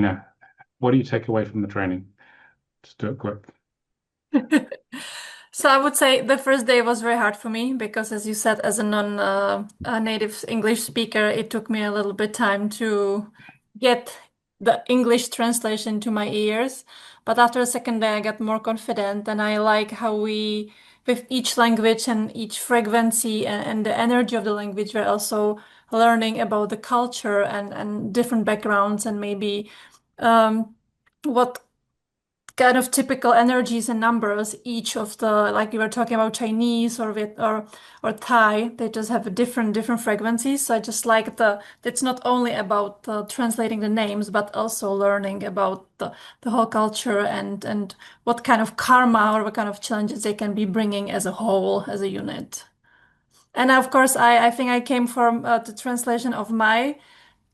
Tina, what do you take away from the training? Just do it quick. So I would say the first day was very hard for me because, as you said, as a non-native English speaker, it took me a little bit time to get the English translation to my ears. But after the second day, I got more confident, and I like how we, with each language and each frequency and the energy of the language, we're also learning about the culture and different backgrounds and maybe um, what kind of typical energies and numbers each of the, like you were talking about Chinese or Thai, they just have a different frequencies. So I just like it's not only about translating the names but also learning about the whole culture and what kind of karma or what kind of challenges they can be bringing as a whole, as a unit. And of course, I think I came from the translation of my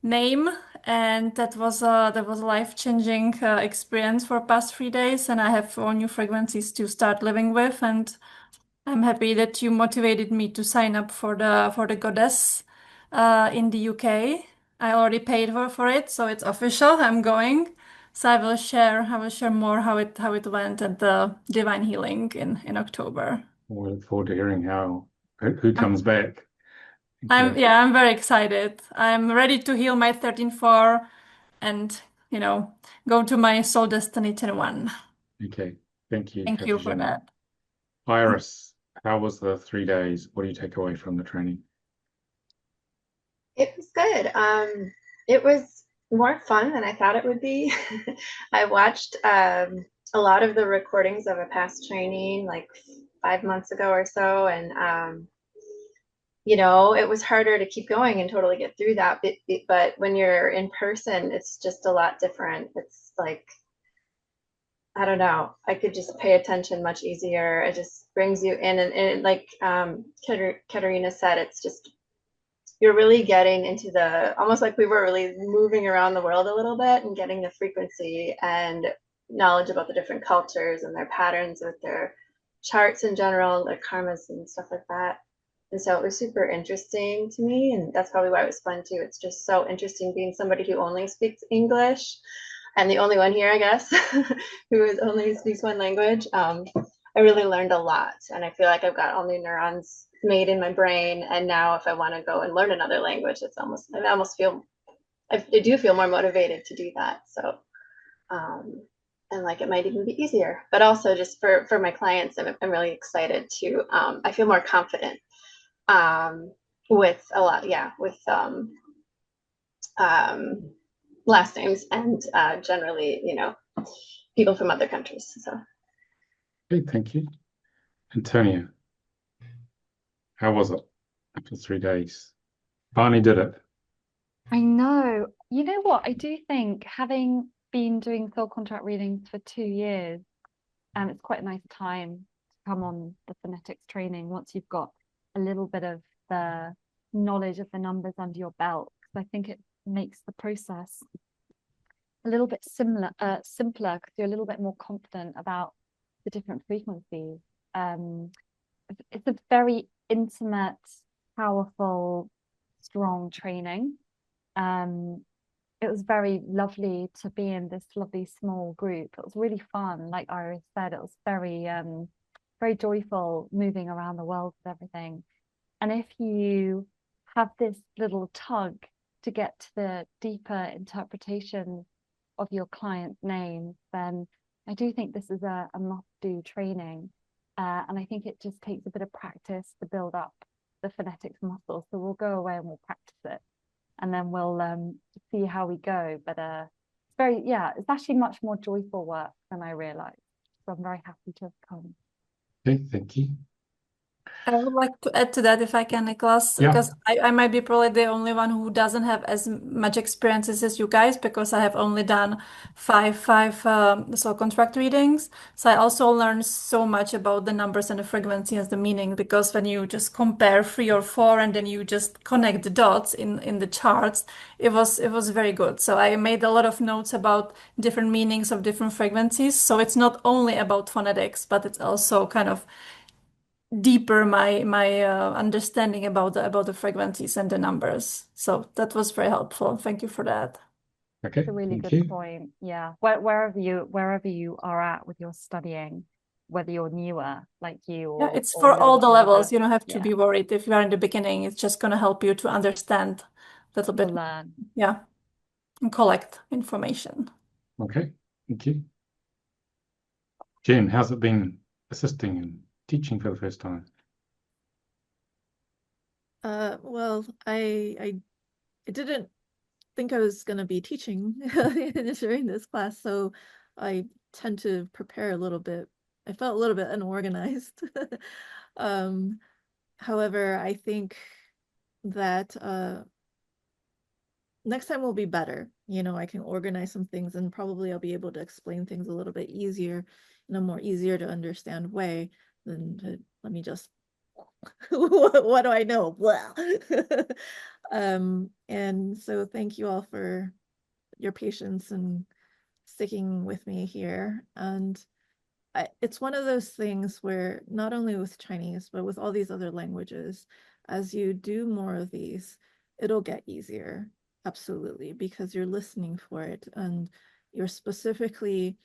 name, and that was a life-changing experience for past 3 days. And I have 4 new frequencies to start living with, and I'm happy that you motivated me to sign up for the goddess in the UK. I already paid for it, so it's official. I'm going. So I will share more how it went at the Divine Healing in October. We look forward to hearing who I'm, comes back. Thank I'm you. yeah, I'm very excited. I'm ready to heal my 13-4 and, you know, go to my soul destiny 10-1. Okay. Thank you, Thank you for Katarzyna. that. Iris, how was the 3 days? What do you take away from the training? It was good. It was more fun than I thought it would be. I watched a lot of the recordings of a past training like 5 months ago or so, and it was harder to keep going and totally get through that. But when you're in person, it's just a lot different. It's like, I don't know, I could just pay attention much easier. It just brings you in, and like Katerina said, it's just you're really getting into the almost like we were really moving around the world a little bit and getting the frequency and knowledge about the different cultures and their patterns with their charts in general, their karmas and stuff like that. And so it was super interesting to me, and that's probably why it was fun too. It's just so interesting being somebody who only speaks English and the only one here, I guess, who only speaks one language. I really learned a lot, and I feel like I've got all new neurons made in my brain. And now, if I want to go and learn another language, I almost feel I do feel more motivated to do that. So, and like it might even be easier. But also, just for my clients, I'm really excited to. I feel more confident with a lot, yeah, with um, last names and generally, people from other countries. So Okay, thank you. Antonio, how was it after 3 days? Finally did it. I know. You know what? I do think having been doing soul contract readings for 2 years, it's quite a nice time to come on the phonetics training once you've got a little bit of the knowledge of the numbers under your belt. Because I think it makes the process a little bit simpler because you're a little bit more confident about the different frequencies. Um, it's a very intimate, powerful, strong training. Um, it was very lovely to be in this lovely small group. It was really fun. Like Iris said, it was very joyful moving around the world with everything. And if you have this little tug to get to the deeper interpretation of your client's name, then I do think this is a must-do training. And I think it just takes a bit of practice to build up the phonetics muscle. So we'll go away and we'll practice it, and then we'll see how we go. But it's actually much more joyful work than I realized. So I'm very happy to have come. Okay, thank you. I would like to add to that if I can, Nicolas, Yeah. because I might be probably the only one who doesn't have as much experiences as you guys because I have only done five soul contract readings. So I also learned so much about the numbers and the frequency and the meaning because when you just compare 3 or 4 and then you just connect the dots in the charts, it was very good. So I made a lot of notes about different meanings of different frequencies. So it's not only about phonetics, but it's also kind of deeper my understanding about the frequencies and the numbers. So that was very helpful. Thank you for that. Okay, It's a really thank good you. point. Yeah. Wherever you are at with your studying, whether you're newer like you Yeah, or it's a for little all bit the levels. older, You don't have to yeah, be worried if you are in the beginning. It's just going to help you to understand a little you'll bit, learn. yeah, and collect information. Okay, thank you. Jen, how's it been assisting and teaching for the first time? Well, I didn't think I was going to be teaching during this class, so I tend to prepare a little bit. I felt a little bit unorganized. Um, However, I think that next time will be better. You know, I can organize some things and probably I'll be able to explain things a little bit easier in a more easier to understand way than to let me just what do I know? Blah. And so thank you all for your patience and sticking with me here. And it's one of those things where not only with Chinese, but with all these other languages, as you do more of these, it'll get easier. Absolutely, because you're listening for it and you're specifically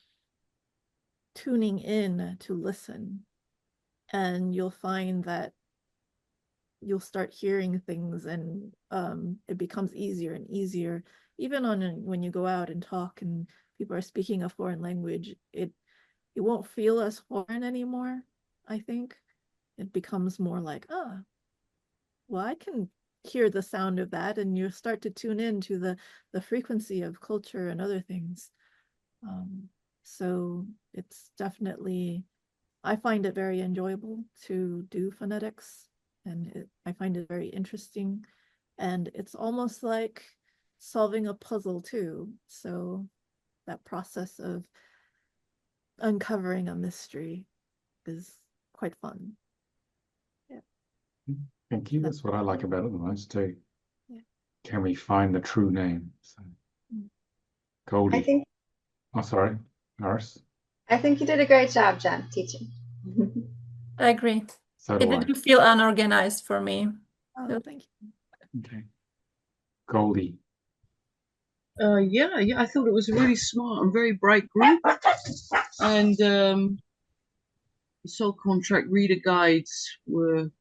tuning in to listen. And you'll find that you'll start hearing things and it becomes easier and easier. Even when you go out and talk and people are speaking a foreign language, it won't feel as foreign anymore, I think. It becomes more like, oh, well, I can hear the sound of that, and you start to tune in to the frequency of culture and other things. So it's definitely, I find it very enjoyable to do phonetics, and I find it very interesting. And it's almost like solving a puzzle too. So that process of uncovering a mystery is quite fun. Yeah. Thank you. So That's what I like about it the most too. Yeah. Can we find the true name? So, Mm. Goldie. I think Oh, sorry, Norris. I think you did a great job, Jen, teaching. I agree. So It do I. didn't feel unorganized for me. Oh, thank you. Okay. Goldie. Yeah, I thought it was a really smart and very bright group. And the soul contract reader guides were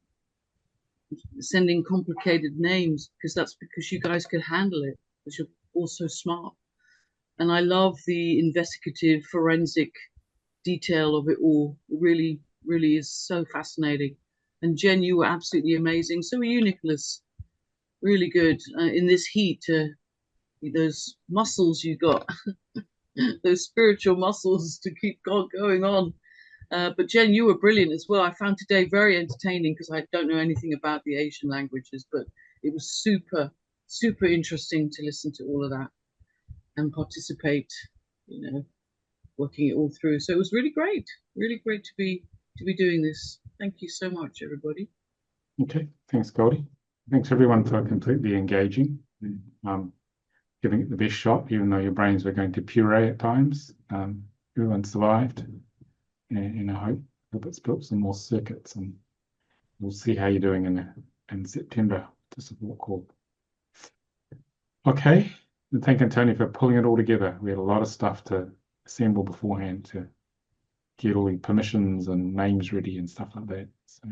sending complicated names because you guys could handle it, because you're all so smart. And I love the investigative forensic detail of it all. It really, really is so fascinating. And Jen, you were absolutely amazing. So were you, Nicolas. Really good in this heat. Those muscles you got, those spiritual muscles to keep going on. But Jen, you were brilliant as well. I found today very entertaining because I don't know anything about the Asian languages, but it was super, super interesting to listen to all of that and participate, working it all through. So it was really great to be doing this. Thank you so much, everybody. Okay, thanks, Goldie. Thanks everyone for completely engaging, giving it the best shot, even though your brains were going to puree at times. Everyone survived, and I hope it's built some more circuits, and we'll see how you're doing in September to support call. Okay, and thank Antonio for pulling it all together. We had a lot of stuff to assemble beforehand to get all the permissions and names ready and stuff like that. So